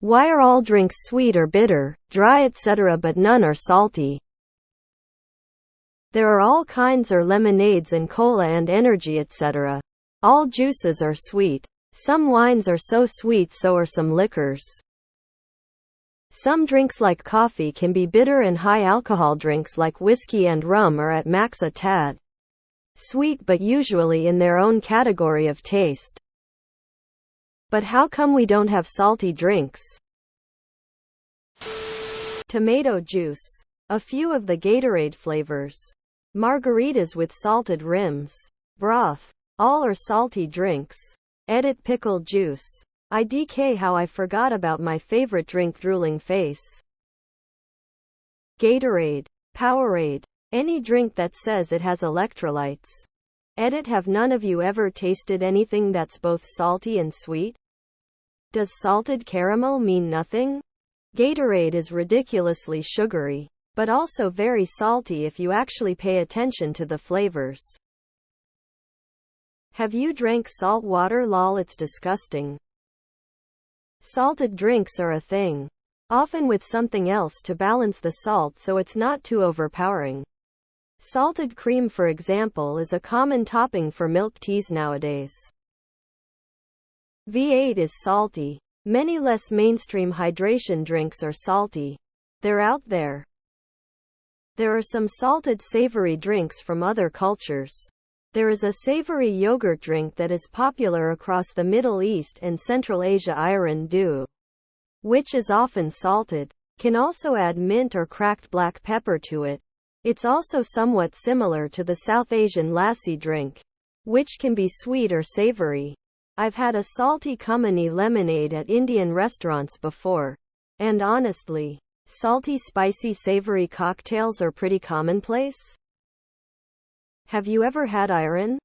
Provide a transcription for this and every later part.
Why are all drinks sweet or bitter, dry, etc., but none are salty? There are all kinds of lemonades and cola and energy, etc. All juices are sweet. Some wines are so sweet, so are some liquors. Some drinks like coffee can be bitter, and high alcohol drinks like whiskey and rum are at max a tad sweet, but usually in their own category of taste. But how come we don't have salty drinks? Tomato juice. A few of the Gatorade flavors. Margaritas with salted rims. Broth. All are salty drinks. Edit pickle juice. IDK, how I forgot about my favorite drink, drooling face. Gatorade. Powerade. Any drink that says it has electrolytes. Edit, have none of you ever tasted anything that's both salty and sweet? Does salted caramel mean nothing? Gatorade is ridiculously sugary, but also very salty if you actually pay attention to the flavors. Have you drank salt water? Lol, it's disgusting. Salted drinks are a thing. Often with something else to balance the salt so it's not too overpowering. Salted cream, for example, is a common topping for milk teas nowadays. V8 is salty. Many less mainstream hydration drinks are salty. They're out there. There are some salted savory drinks from other cultures. There is a savory yogurt drink that is popular across the Middle East and Central Asia, ayran dhu, which is often salted. Can also add mint or cracked black pepper to it. It's also somewhat similar to the South Asian lassi drink, which can be sweet or savory. I've had a salty cumani lemonade at Indian restaurants before, and honestly, salty, spicy, savory cocktails are pretty commonplace. Have you ever had ayran?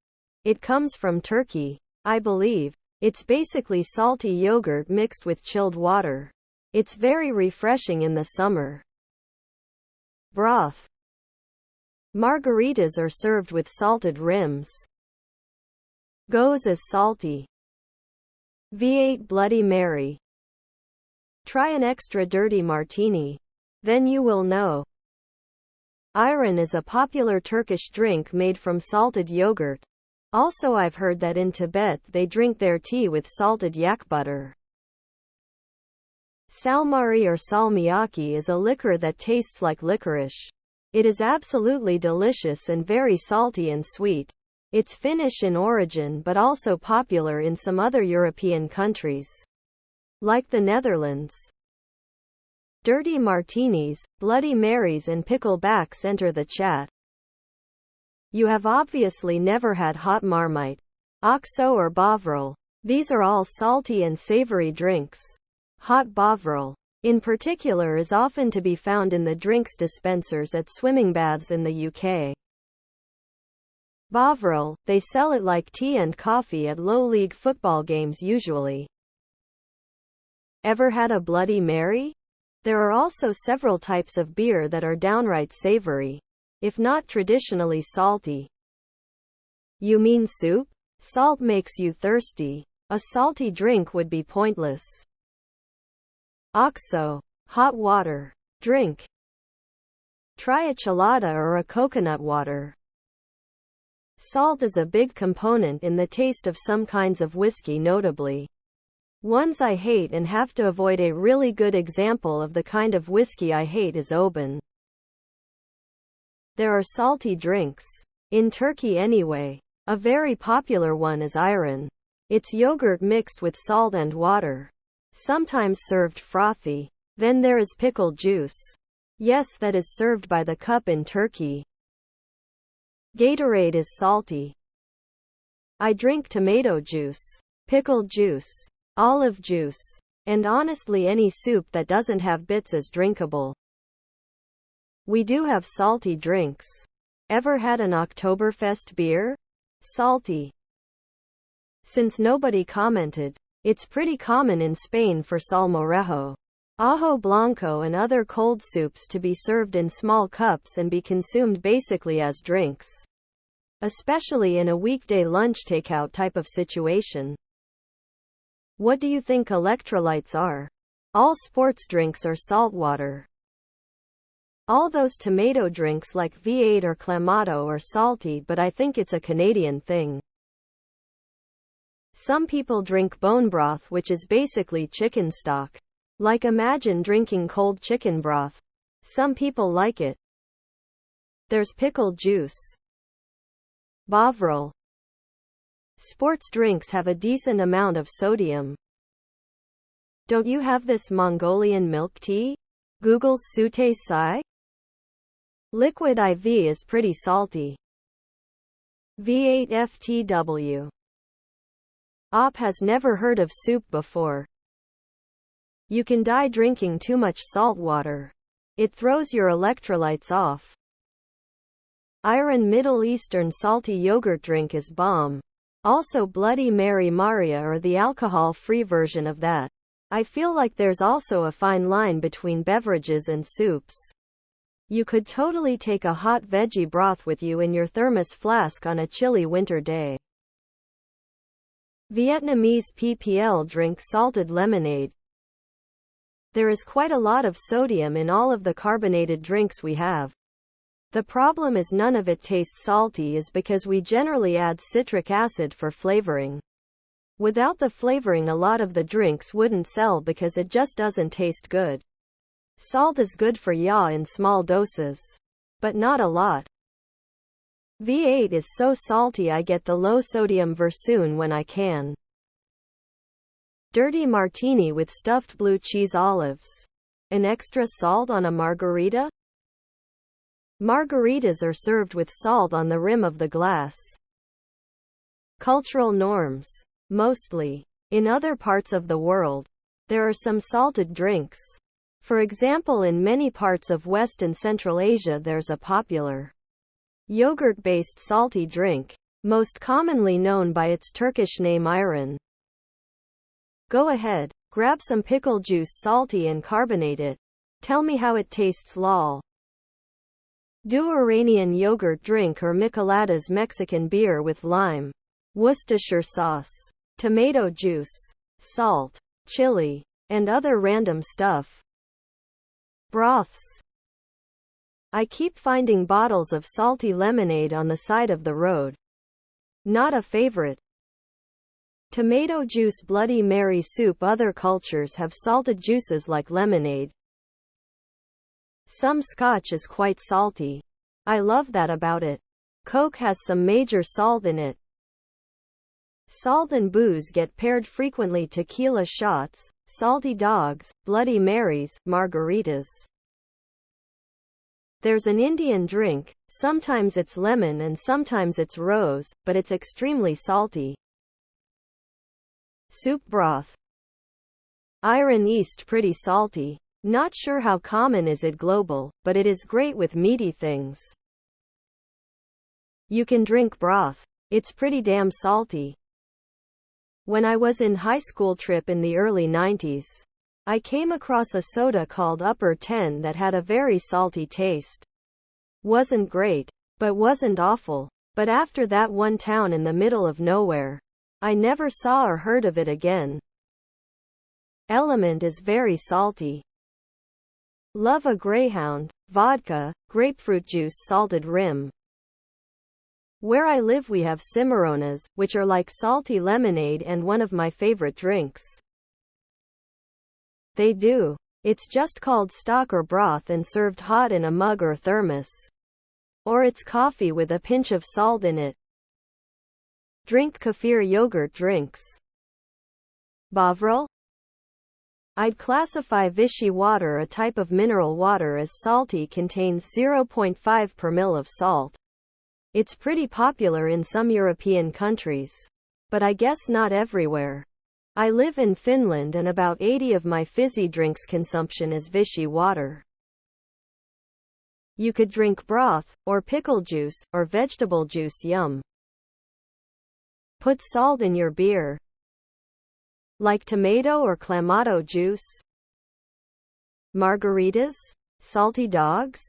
It comes from Turkey, I believe. It's basically salty yogurt mixed with chilled water. It's very refreshing in the summer. Broth. Margaritas are served with salted rims. Goes as salty. V8 Bloody Mary. Try an extra dirty martini. Then you will know. Ayran is a popular Turkish drink made from salted yogurt. Also, I've heard that in Tibet they drink their tea with salted yak butter. Salmari or salmiakki is a liquor that tastes like licorice. It is absolutely delicious and very salty and sweet. It's Finnish in origin but also popular in some other European countries, like the Netherlands. Dirty martinis, Bloody Marys and picklebacks enter the chat. You have obviously never had hot Marmite, Oxo or Bovril. These are all salty and savory drinks. Hot Bovril, in particular, is often to be found in the drinks dispensers at swimming baths in the UK. Bovril, they sell it like tea and coffee at low-league football games usually. Ever had a Bloody Mary? There are also several types of beer that are downright savory, if not traditionally salty. You mean soup? Salt makes you thirsty. A salty drink would be pointless. Oxo, hot water drink. Try a chelada or a coconut water. Salt is a big component in the taste of some kinds of whiskey, notably ones I hate and have to avoid. A really good example of the kind of whiskey I hate is Oban. There are salty drinks. In Turkey anyway. A very popular one is ayran. It's yogurt mixed with salt and water. Sometimes served frothy. Then there is pickle juice. Yes, that is served by the cup in Turkey. Gatorade is salty. I drink tomato juice, pickle juice, olive juice, and honestly any soup that doesn't have bits is drinkable. We do have salty drinks. Ever had an Oktoberfest beer? Salty. Since nobody commented, it's pretty common in Spain for salmorejo, ajo blanco and other cold soups to be served in small cups and be consumed basically as drinks, especially in a weekday lunch takeout type of situation. What do you think electrolytes are? All sports drinks are saltwater. All those tomato drinks like V8 or Clamato are salty, but I think it's a Canadian thing. Some people drink bone broth, which is basically chicken stock. Like, imagine drinking cold chicken broth. Some people like it. There's pickle juice. Bovril. Sports drinks have a decent amount of sodium. Don't you have this Mongolian milk tea? Google's Sute Sai? Liquid IV is pretty salty. V8FTW. Op has never heard of soup before. You can die drinking too much salt water. It throws your electrolytes off. Iron Middle Eastern salty yogurt drink is bomb. Also Bloody Mary Maria, or the alcohol-free version of that. I feel like there's also a fine line between beverages and soups. You could totally take a hot veggie broth with you in your thermos flask on a chilly winter day. Vietnamese PPL drink salted lemonade. There is quite a lot of sodium in all of the carbonated drinks we have. The problem is none of it tastes salty is because we generally add citric acid for flavoring. Without the flavoring, a lot of the drinks wouldn't sell because it just doesn't taste good. Salt is good for ya in small doses. But not a lot. V8 is so salty I get the low sodium version when I can. Dirty martini with stuffed blue cheese olives. An extra salt on a margarita? Margaritas are served with salt on the rim of the glass. Cultural norms. Mostly. In other parts of the world, there are some salted drinks. For example, in many parts of West and Central Asia there's a popular yogurt-based salty drink, most commonly known by its Turkish name ayran. Go ahead, grab some pickle juice, salty, and carbonate it. Tell me how it tastes, lol. Do Iranian yogurt drink or Micheladas Mexican beer with lime, Worcestershire sauce, tomato juice, salt, chili, and other random stuff. Broths. I keep finding bottles of salty lemonade on the side of the road. Not a favorite. Tomato juice, Bloody Mary soup. Other cultures have salted juices like lemonade. Some scotch is quite salty. I love that about it. Coke has some major salt in it. Salt and booze get paired frequently. Tequila shots, salty dogs, Bloody Marys, margaritas. There's an Indian drink, sometimes it's lemon and sometimes it's rose, but it's extremely salty. Soup broth. Iron East, pretty salty. Not sure how common is it global, but it is great with meaty things. You can drink broth. It's pretty damn salty. When I was in high school trip in the early 90s, I came across a soda called Upper 10 that had a very salty taste. Wasn't great, but wasn't awful. But after that one town in the middle of nowhere, I never saw or heard of it again. Element is very salty. Love a Greyhound, vodka, grapefruit juice, salted rim. Where I live we have cimarronas, which are like salty lemonade and one of my favorite drinks. They do. It's just called stock or broth and served hot in a mug or thermos. Or it's coffee with a pinch of salt in it. Drink kefir yogurt drinks. Bovril? I'd classify Vichy water, a type of mineral water, as salty. Contains 0.5 per ml of salt. It's pretty popular in some European countries. But I guess not everywhere. I live in Finland and about 80% of my fizzy drinks consumption is Vichy water. You could drink broth, or pickle juice, or vegetable juice. Yum. Put salt in your beer. Like tomato or clamato juice? Margaritas? Salty dogs?